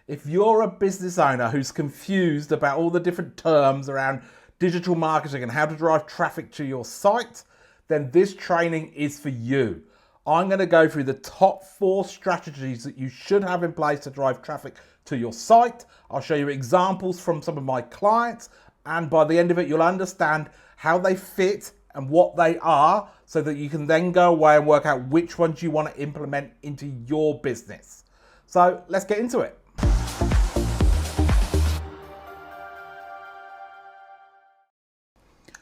If you're a business owner who's confused about all the different terms around digital marketing and how to drive traffic to your site, then this training is for you. I'm going to go through the top 4 strategies that you should have in place to drive traffic to your site. I'll show you examples from some of my clients, and by the end of it, you'll understand how they fit and what they are, so that you can then go away and work out which ones you want to implement into your business. So let's get into it.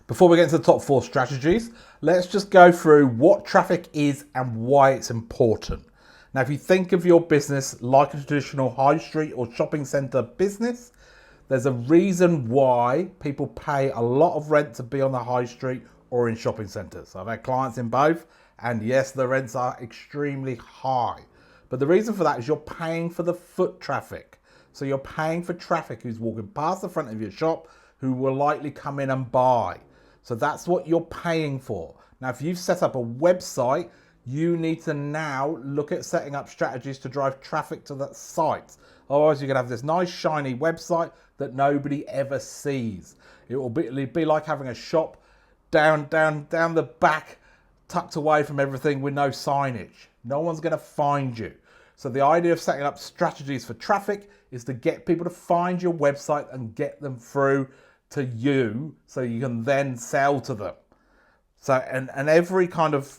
Before we get into the top 4 strategies, let's just go through what traffic is and why it's important. Now, if you think of your business like a traditional high street or shopping centre business, there's a reason why people pay a lot of rent to be on the high street or in shopping centres. I've had clients in both, and yes, the rents are extremely high. But the reason for that is you're paying for the foot traffic. So you're paying for traffic who's walking past the front of your shop, who will likely come in and buy. So that's what you're paying for. Now, if you've set up a website, you need to now look at setting up strategies to drive traffic to that site. Otherwise, you're going to have this nice shiny website that nobody ever sees. It will be like having a shop down the back, tucked away from everything with no signage. No one's going to find you. So the idea of setting up strategies for traffic is to get people to find your website and get them through to you, so you can then sell to them. So, and every kind of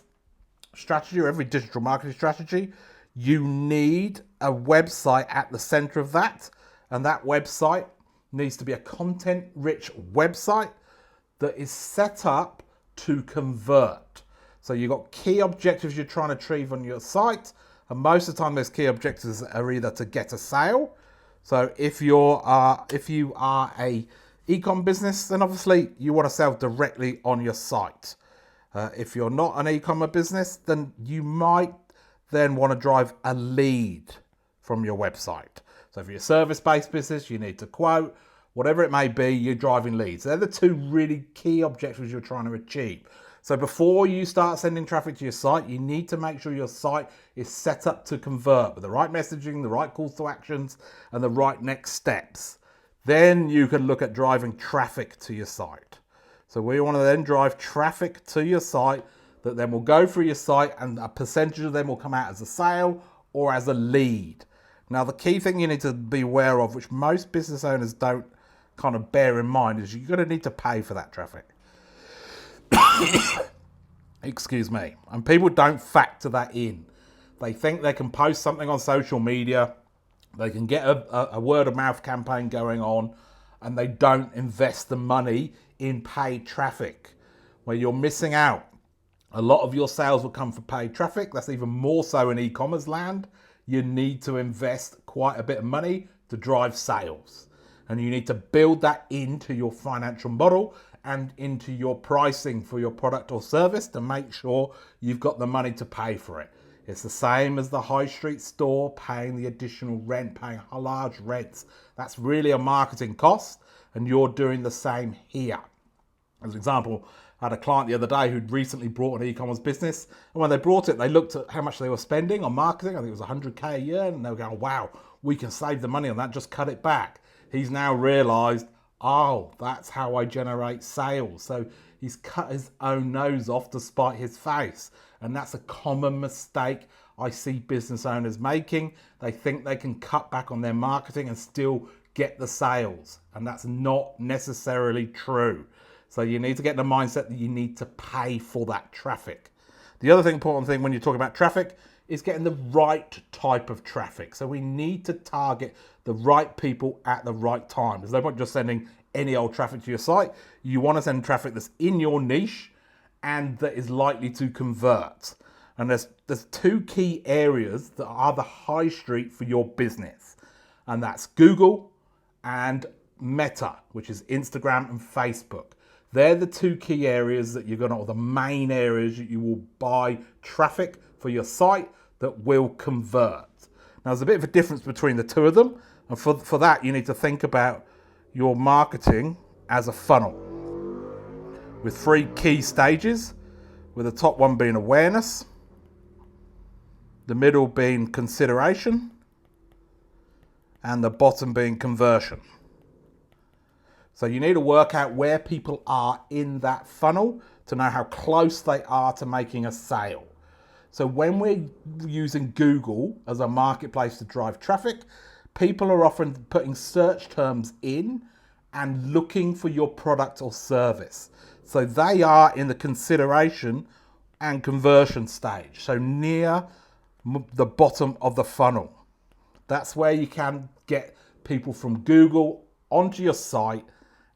strategy, or every digital marketing strategy, you need a website at the center of that. And that website needs to be a content-rich website that is set up to convert. So you've got key objectives you're trying to achieve on your site. And most of the time, those key objectives are either to get a sale. So if you are a e-com business, then obviously you want to sell directly on your site. If you're not an e-commerce business, then you might then want to drive a lead from your website. So if you're a service-based business, you need to quote, whatever it may be, you're driving leads. They're the 2 really key objectives you're trying to achieve. So before you start sending traffic to your site, you need to make sure your site is set up to convert with the right messaging, the right calls to actions, and the right next steps. Then you can look at driving traffic to your site. So we want to then drive traffic to your site that then will go through your site, and a percentage of them will come out as a sale or as a lead. Now, the key thing you need to be aware of, which most business owners don't kind of bear in mind, is you're going to need to pay for that traffic. Excuse me. And people don't factor that in. They think they can post something on social media, they can get a word of mouth campaign going on, and they don't invest the money in paid traffic, where you're missing out. A lot of your sales will come from paid traffic. That's even more so in e-commerce land. You need to invest quite a bit of money to drive sales. And you need to build that into your financial model and into your pricing for your product or service to make sure you've got the money to pay for it. It's the same as the high street store paying the additional rent, paying large rents. That's really a marketing cost, and you're doing the same here. As an example, I had a client the other day who'd recently brought an e-commerce business, and when they brought it, they looked at how much they were spending on marketing. I think it was 100k a year, and they were going, wow, we can save the money on that, just cut it back. He's now realised, oh, that's how I generate sales. So he's cut his own nose off to spite his face. And that's a common mistake I see business owners making. They think they can cut back on their marketing and still get the sales. And that's not necessarily true. So you need to get in the mindset that you need to pay for that traffic. The other important thing when you're talking about traffic is getting the right type of traffic. So we need to target the right people at the right time. There's no point just sending any old traffic to your site. You want to send traffic that's in your niche and that is likely to convert. And there's 2 key areas that are the high street for your business. And that's Google and Meta, which is Instagram and Facebook. They're the 2 key areas that you're going to, or the main areas that you will buy traffic for your site that will convert. Now, there's a bit of a difference between the 2 of them. And for that, you need to think about your marketing as a funnel with 3 key stages, with the top one being awareness, the middle being consideration, and the bottom being conversion. So you need to work out where people are in that funnel to know how close they are to making a sale. So when we're using Google as a marketplace to drive traffic, people are often putting search terms in and looking for your product or service. So they are in the consideration and conversion stage, so near the bottom of the funnel. That's where you can get people from Google onto your site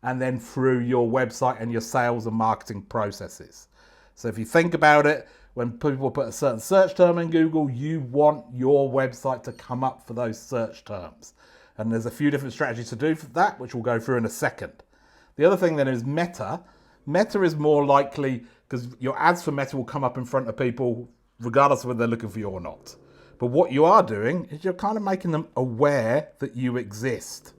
and then through your website and your sales and marketing processes. So if you think about it, when people put a certain search term in Google, you want your website to come up for those search terms. And there's a few different strategies to do for that, which we'll go through in a second. The other thing then is Meta. Meta is more likely, because your ads for Meta will come up in front of people regardless of whether they're looking for you or not. But what you are doing is you're kind of making them aware that you exist.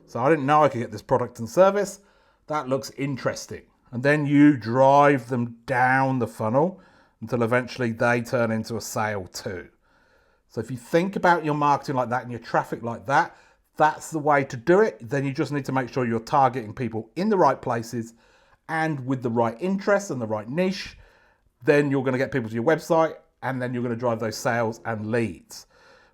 So I didn't know I could get this product and service. That looks interesting. And then you drive them down the funnel until eventually they turn into a sale too. So if you think about your marketing like that and your traffic like that, that's the way to do it. Then you just need to make sure you're targeting people in the right places and with the right interests and the right niche. Then you're going to get people to your website and then you're going to drive those sales and leads.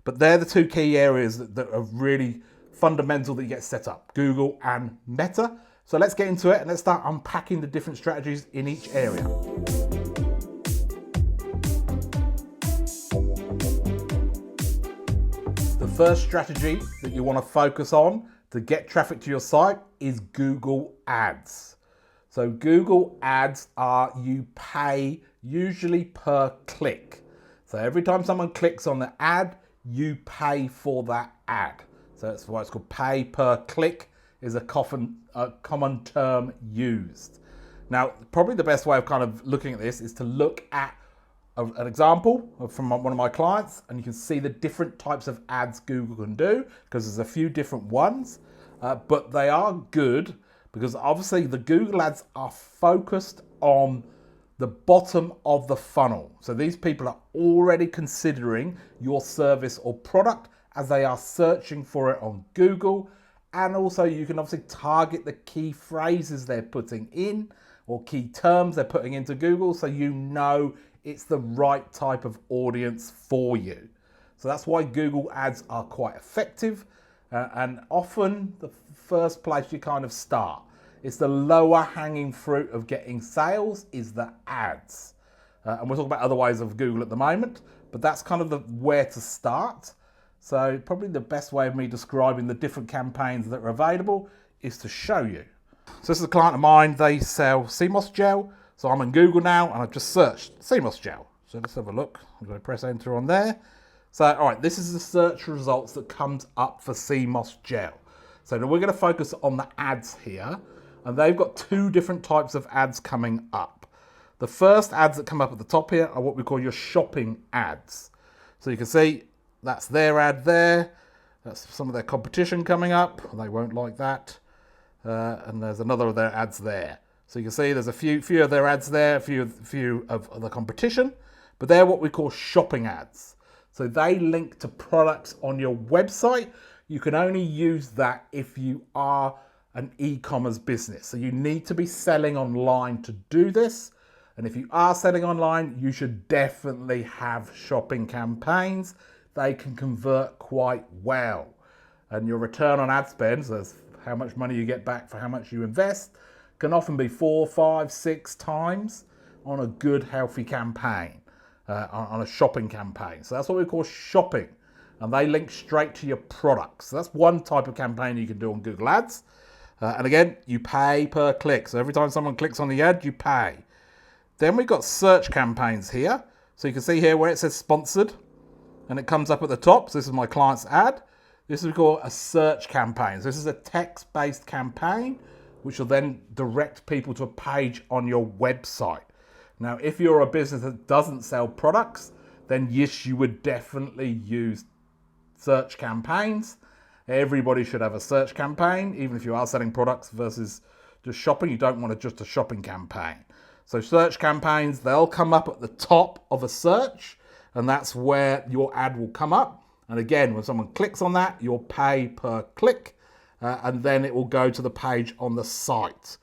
But they're the two key areas that are really fundamental that you get set up, Google and Meta. So let's get into it and let's start unpacking the different strategies in each area. The first strategy that you want to focus on to get traffic to your site is Google Ads. So Google Ads are, you pay usually per click. So every time someone clicks on the ad, you pay for that ad. So that's why it's called pay per click, is a common term used. Now, probably the best way of kind of looking at this is to look at an example from one of my clients, and you can see the different types of ads Google can do, because there's a few different ones, but they are good because obviously the Google ads are focused on the bottom of the funnel. So these people are already considering your service or product as they are searching for it on Google. And also you can obviously target the key phrases they're putting in or key terms they're putting into Google, so you know it's the right type of audience for you. So that's why Google ads are quite effective and often the first place you kind of start. It's the lower hanging fruit of getting sales is the ads. And we'll talk about other ways of Google at the moment, but that's kind of where to start. So probably the best way of me describing the different campaigns that are available is to show you. So this is a client of mine, they sell CMOS gel. So I'm in Google now and I've just searched CMOS gel. So let's have a look. I'm going to press enter on there. So, all right, this is the search results that comes up for CMOS gel. So now we're going to focus on the ads here, and they've got two different types of ads coming up. The first ads that come up at the top here are what we call your shopping ads. So you can see that's their ad there. That's some of their competition coming up. They won't like that. And there's another of their ads there. So you can see there's a few of their ads there, a few of the competition, but they're what we call shopping ads. So they link to products on your website. You can only use that if you are an e-commerce business. So you need to be selling online to do this. And if you are selling online, you should definitely have shopping campaigns. They can convert quite well. And your return on ad spend, so that's how much money you get back for how much you invest, can often be 4, 5, 6 times on a good, healthy campaign, on a shopping campaign. So that's what we call shopping. And they link straight to your products. So that's one type of campaign you can do on Google Ads. And again, you pay per click. So every time someone clicks on the ad, you pay. Then we've got search campaigns here. So you can see here where it says sponsored and it comes up at the top. So this is my client's ad. This is called a search campaign. So this is a text-based campaign which will then direct people to a page on your website. Now, if you're a business that doesn't sell products, then yes, you would definitely use search campaigns. Everybody should have a search campaign, even if you are selling products versus just shopping. You don't want just a shopping campaign. So search campaigns, they'll come up at the top of a search, and that's where your ad will come up. And again, when someone clicks on that, you'll pay per click, and then it will go to the page on the site.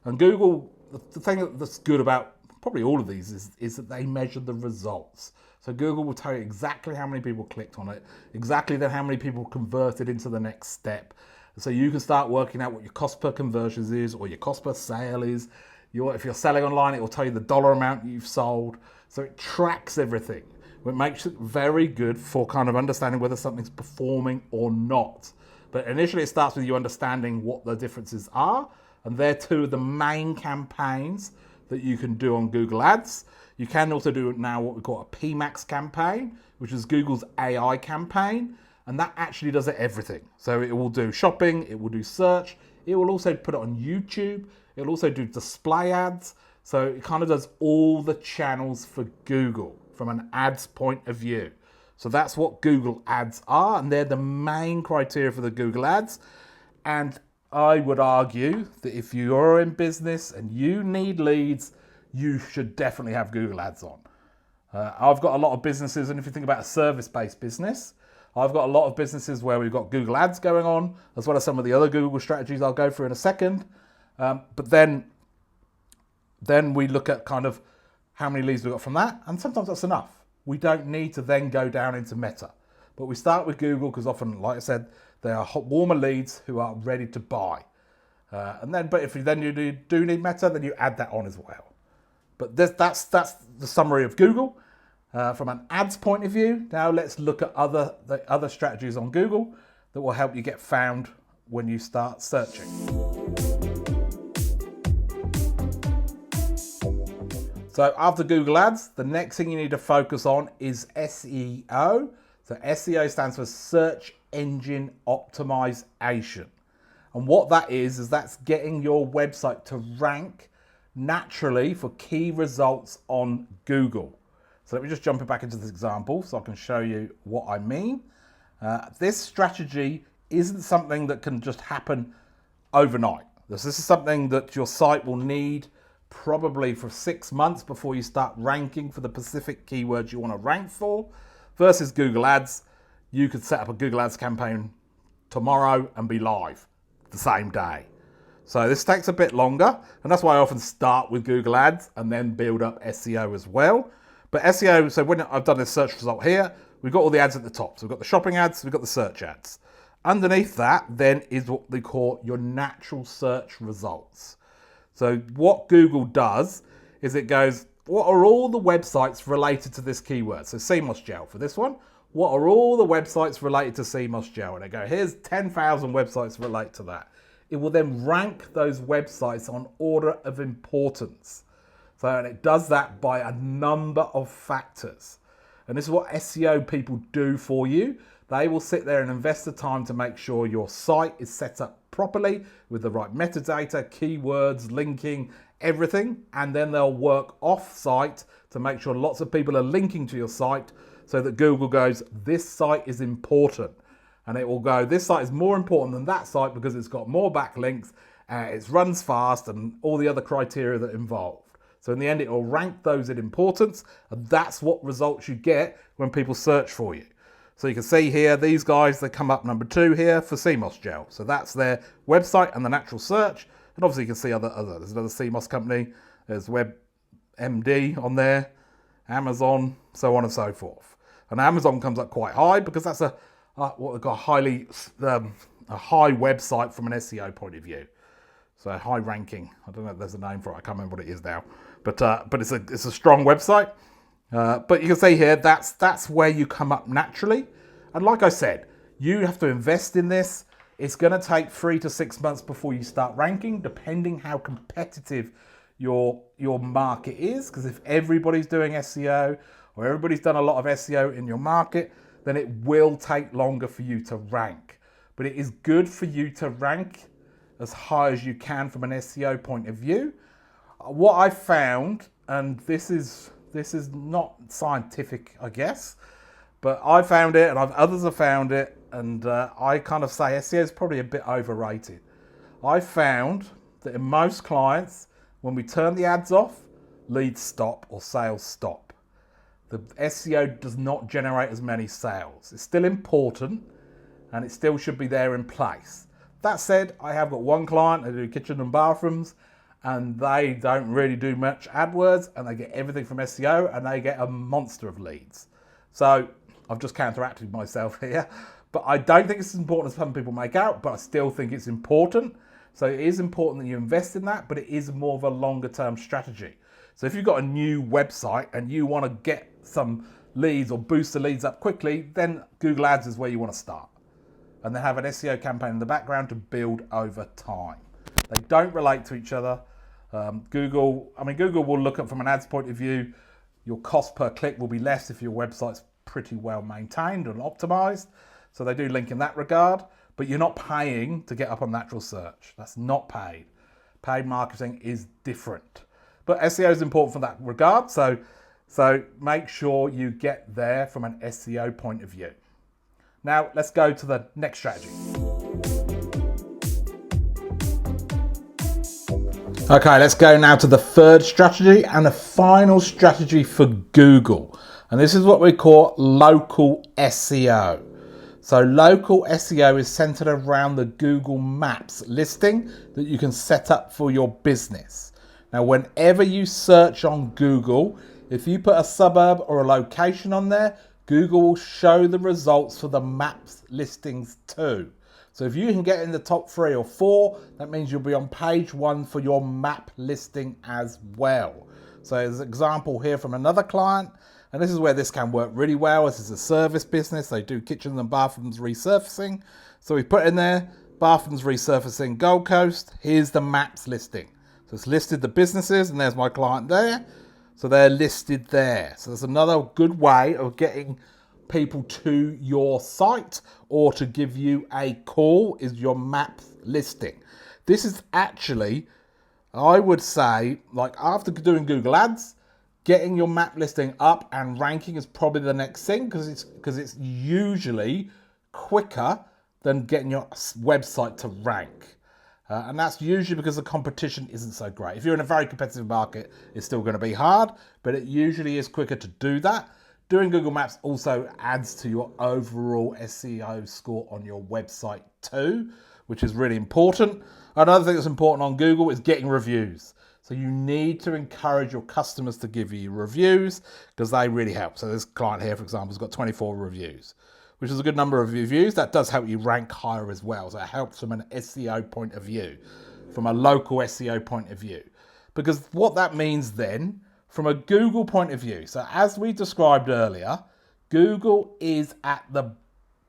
And Google, the thing that's good about probably all of these is that they measure the results. So Google will tell you exactly how many people clicked on it, exactly then how many people converted into the next step. So you can start working out what your cost per conversions is or your cost per sale is. If you're selling online, it will tell you the dollar amount you've sold. So it tracks everything. It makes it very good for kind of understanding whether something's performing or not. But initially it starts with you understanding what the differences are. And they're two of the main campaigns that you can do on Google Ads. You can also do now what we call a PMAX campaign, which is Google's AI campaign. And that actually does everything. So it will do shopping, it will do search, it will also put it on YouTube, it will also do display ads. So it kind of does all the channels for Google from an ads point of view. So that's what Google Ads are, and they're the main criteria for the Google Ads. And I would argue that if you are in business and you need leads, you should definitely have Google Ads on. I've got a lot of businesses, and if you think about a service-based business, I've got a lot of businesses where we've got Google Ads going on, as well as some of the other Google strategies I'll go through in a second. But then we look at kind of how many leads we've got from that, and sometimes that's enough. We don't need to then go down into Meta. But we start with Google because often, like I said, they are warmer leads who are ready to buy. But if you do need Meta, then you add that on as well. But that's the summary of Google. From an ads point of view, now let's look at the other strategies on Google that will help you get found when you start searching. So after Google Ads, the next thing you need to focus on is SEO. So SEO stands for Search Engine Optimization. And what that is that's getting your website to rank naturally for key results on Google. So let me just jump back into this example so I can show you what I mean. This strategy isn't something that can just happen overnight. This is something that your site will need probably for 6 months before you start ranking for the specific keywords you want to rank for. Versus Google Ads, you could set up a Google Ads campaign tomorrow and be live the same day. So this takes a bit longer, and that's why I often start with Google Ads and then build up SEO as well. But SEO, so when I've done this search result here, we've got all the ads at the top. So we've got the shopping ads, we've got the search ads. Underneath that then is what they call your natural search results. So what Google does is it goes, what are all the websites related to this keyword? So CMOS gel for this one. What are all the websites related to CMOS gel? And they go, here's 10,000 websites relate to that. It will then rank those websites on order of importance. So, and it does that by a number of factors. And this is what SEO people do for you. They will sit there and invest the time to make sure your site is set up properly with the right metadata, keywords, linking, everything. And then they'll work off-site to make sure lots of people are linking to your site so that Google goes, this site is important. And it will go, this site is more important than that site because it's got more backlinks, it runs fast, and all the other criteria that are involved. So in the end, it will rank those in importance, and that's what results you get when people search for you. So you can see here, these guys, they come up number 2 here for CMOS gel. So that's their website and the natural search. And obviously you can see there's another CMOS company, there's WebMD on there, Amazon, so on and so forth. And Amazon comes up quite high because that's what they've got a high website from an SEO point of view. So high ranking. I don't know if there's a name for it. I can't remember what it is now. But it's a strong website. But you can see here that's where you come up naturally. And like I said, you have to invest in this. It's going to take 3 to 6 months before you start ranking, depending how competitive your market is. Because if everybody's doing SEO or everybody's done a lot of SEO in your market, then it will take longer for you to rank. But it is good for you to rank as high as you can from an SEO point of view. What I found, and this is not scientific, I guess, but I found it and others have found it, and I kind of say SEO is probably a bit overrated. I found that in most clients, when we turn the ads off, leads stop or sales stop. the SEO does not generate as many sales. It's still important and it still should be there in place. That said, I have got one client who do kitchen and bathrooms and they don't really do much AdWords and they get everything from SEO and they get a monster of leads. So I've just counteracted myself here, but I don't think it's as important as some people make out, but I still think it's important. So it is important that you invest in that, but it is more of a longer term strategy. So if you've got a new website and you want to get some leads or boost the leads up quickly, then Google Ads is where you want to start. And then have an SEO campaign in the background to build over time. They don't relate to each other. Google will look at from an ads point of view, your cost per click will be less if your website's pretty well maintained and optimized. So they do link in that regard, but you're not paying to get up on natural search. That's not paid. Paid marketing is different. But SEO is important for that regard. So make sure you get there from an SEO point of view. Now let's go to the next strategy. Okay, let's go now to the third strategy and the final strategy for Google. And this is what we call local SEO. So local SEO is centered around the Google Maps listing that you can set up for your business. Now, whenever you search on Google, if you put a suburb or a location on there, Google will show the results for the maps listings too. So if you can get in the top 3 or 4, that means you'll be on page 1 for your map listing as well. So there's an example here from another client, and this is where this can work really well. This is a service business. They do kitchens and bathrooms resurfacing. So we put in there, bathrooms resurfacing Gold Coast. Here's the maps listing. So it's listed the businesses, and there's my client there. So they're listed there. So that's another good way of getting people to your site or to give you a call is your map listing. This is actually, I would say, like after doing Google Ads, getting your map listing up and ranking is probably the next thing because it's usually quicker than getting your website to rank. And that's usually because the competition isn't so great. If you're in a very competitive market, it's still going to be hard, but it usually is quicker to do that. Doing Google Maps also adds to your overall SEO score on your website too, which is really important. Another thing that's important on Google is getting reviews. So you need to encourage your customers to give you reviews because they really help. So this client here, for example, has got 24 reviews, which is a good number of reviews. That does help you rank higher as well. So it helps from an SEO point of view, from a local SEO point of view. Because what that means then, from a Google point of view, so as we described earlier, Google is at the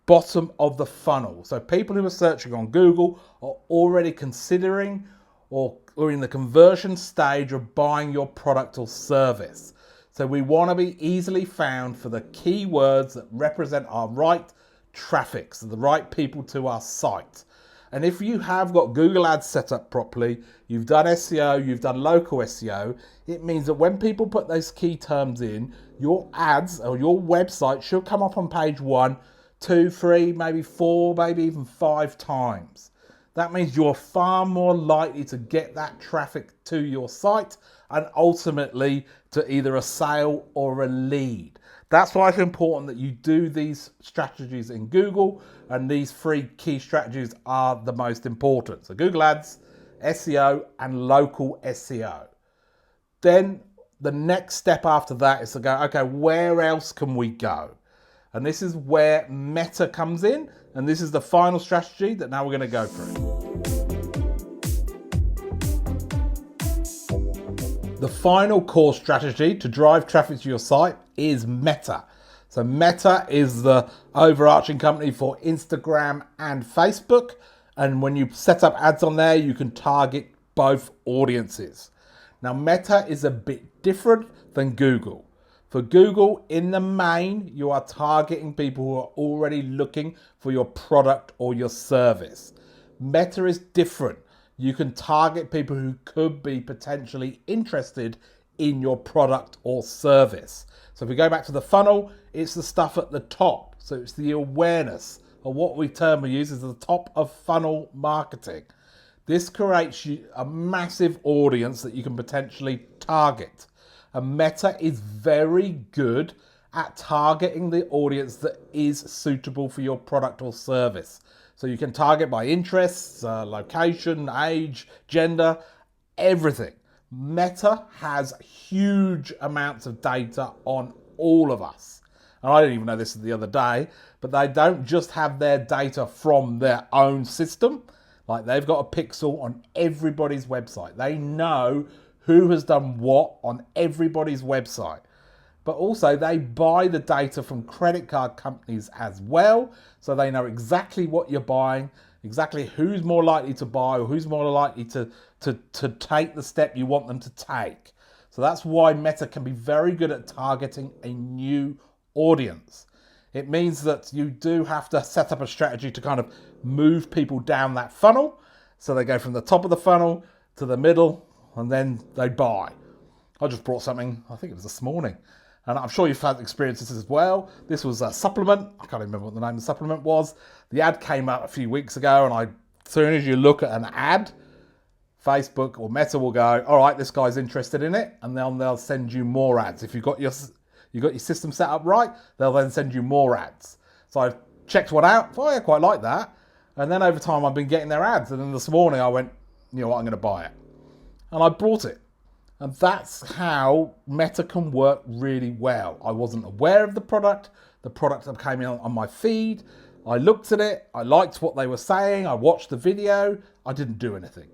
bottom of the funnel. So people who are searching on Google are already considering or in the conversion stage of buying your product or service. So we want to be easily found for the keywords that represent our right traffic, so the right people to our site. And if you have got Google Ads set up properly, you've done SEO, you've done local SEO, it means that when people put those key terms in, your ads or your website should come up on page 1, 2, 3, maybe 4, maybe even 5 times. That means you're far more likely to get that traffic to your site and ultimately to either a sale or a lead. That's why it's important that you do these strategies in Google, and these 3 key strategies are the most important. So Google Ads, SEO, and local SEO. Then the next step after that is to go, okay, where else can we go? And this is where Meta comes in, and this is the final strategy that now we're going to go through. The final core strategy to drive traffic to your site is Meta. So Meta is the overarching company for Instagram and Facebook. And when you set up ads on there, you can target both audiences. Now, Meta is a bit different than Google. For Google, in the main, you are targeting people who are already looking for your product or your service. Meta is different. You can target people who could be potentially interested in your product or service. So if we go back to the funnel, it's the stuff at the top. So it's the awareness, or what we use as the top of funnel marketing. This creates you a massive audience that you can potentially target. And Meta is very good at targeting the audience that is suitable for your product or service. So you can target by interests, location, age, gender, everything. Meta has huge amounts of data on all of us. And I didn't even know this the other day, but they don't just have their data from their own system. Like, they've got a pixel on everybody's website. They know who has done what on everybody's website. But also they buy the data from credit card companies as well. So they know exactly what you're buying, exactly who's more likely to buy or who's more likely to take the step you want them to take. So that's why Meta can be very good at targeting a new audience. It means that you do have to set up a strategy to kind of move people down that funnel. So they go from the top of the funnel to the middle and then they buy. I just brought something, I think it was this morning, and I'm sure you've had experiences as well. This was a supplement. I can't remember what the name of the supplement was. The ad came out a few weeks ago, and as soon as you look at an ad, Facebook or Meta will go, all right, this guy's interested in it, and then they'll send you more ads. If you've got your system set up right, they'll then send you more ads. So I checked one out. Oh, I quite like that. And then over time, I've been getting their ads. And then this morning, I went, you know what, I'm going to buy it. And I bought it. And that's how Meta can work really well. I wasn't aware of the product. The product came in on my feed. I looked at it. I liked what they were saying. I watched the video. I didn't do anything.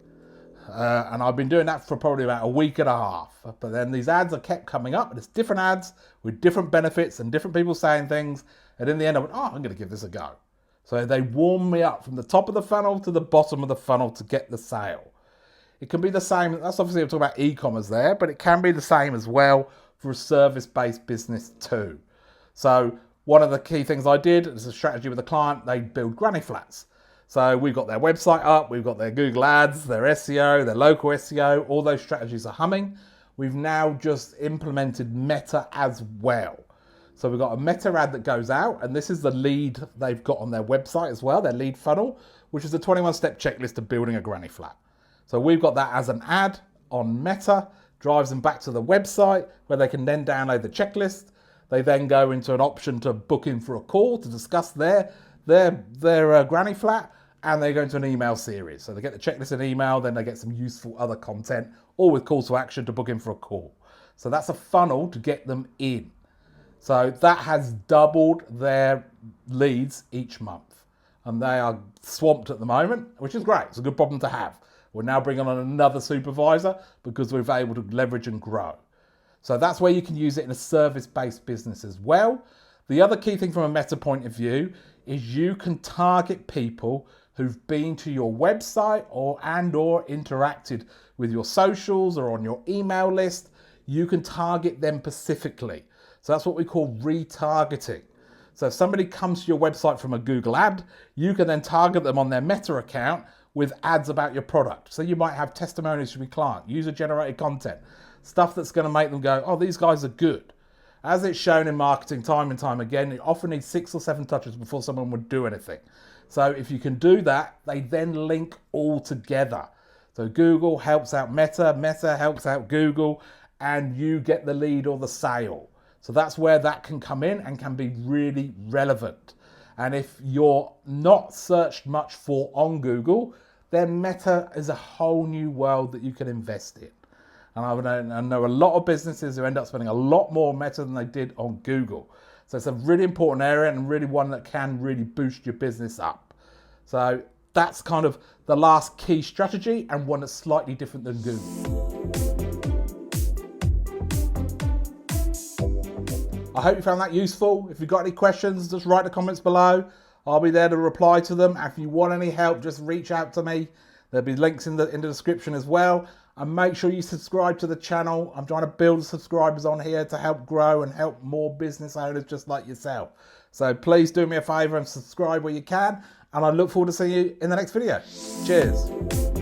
And I've been doing that for probably about a week and a half. But then these ads are kept coming up, and it's different ads with different benefits and different people saying things. And in the end, I went, oh, I'm going to give this a go. So they warm me up from the top of the funnel to the bottom of the funnel to get the sale. It can be the same. That's obviously, I'm talking about e-commerce there, but it can be the same as well for a service-based business too. So one of the key things I did is a strategy with a client. They build granny flats. So we've got their website up, we've got their Google ads, their SEO, their local SEO, all those strategies are humming. We've now just implemented Meta as well. So we've got a Meta ad that goes out, and this is the lead they've got on their website as well, their lead funnel, which is a 21-step checklist of building a granny flat. So we've got that as an ad on Meta, drives them back to the website where they can then download the checklist. They then go into an option to book in for a call to discuss their granny flat, and they go into an email series. So they get the checklist in email, then they get some useful other content, all with call to action to book in for a call. So that's a funnel to get them in. So that has doubled their leads each month. And they are swamped at the moment, which is great. It's a good problem to have. We're now bringing on another supervisor because we're able to leverage and grow. So that's where you can use it in a service-based business as well. The other key thing from a Meta point of view is you can target people who've been to your website or interacted with your socials or on your email list. You can target them specifically. So that's what we call retargeting. So if somebody comes to your website from a Google ad, you can then target them on their Meta account with ads about your product. So you might have testimonials from your client, user-generated content, stuff that's going to make them go, oh, these guys are good. As it's shown in marketing time and time again, it often needs 6 or 7 touches before someone would do anything. So if you can do that, they then link all together. So Google helps out Meta, Meta helps out Google, and you get the lead or the sale. So that's where that can come in and can be really relevant. And if you're not searched much for on Google, then Meta is a whole new world that you can invest in. And I know a lot of businesses who end up spending a lot more on Meta than they did on Google. So it's a really important area and really one that can really boost your business up. So that's kind of the last key strategy and one that's slightly different than Google. I hope you found that useful. If you've got any questions, just write the comments below. I'll be there to reply to them. If you want any help, just reach out to me. There'll be links in the description as well. And make sure you subscribe to the channel. I'm trying to build subscribers on here to help grow and help more business owners just like yourself. So please do me a favor and subscribe where you can. And I look forward to seeing you in the next video. Cheers.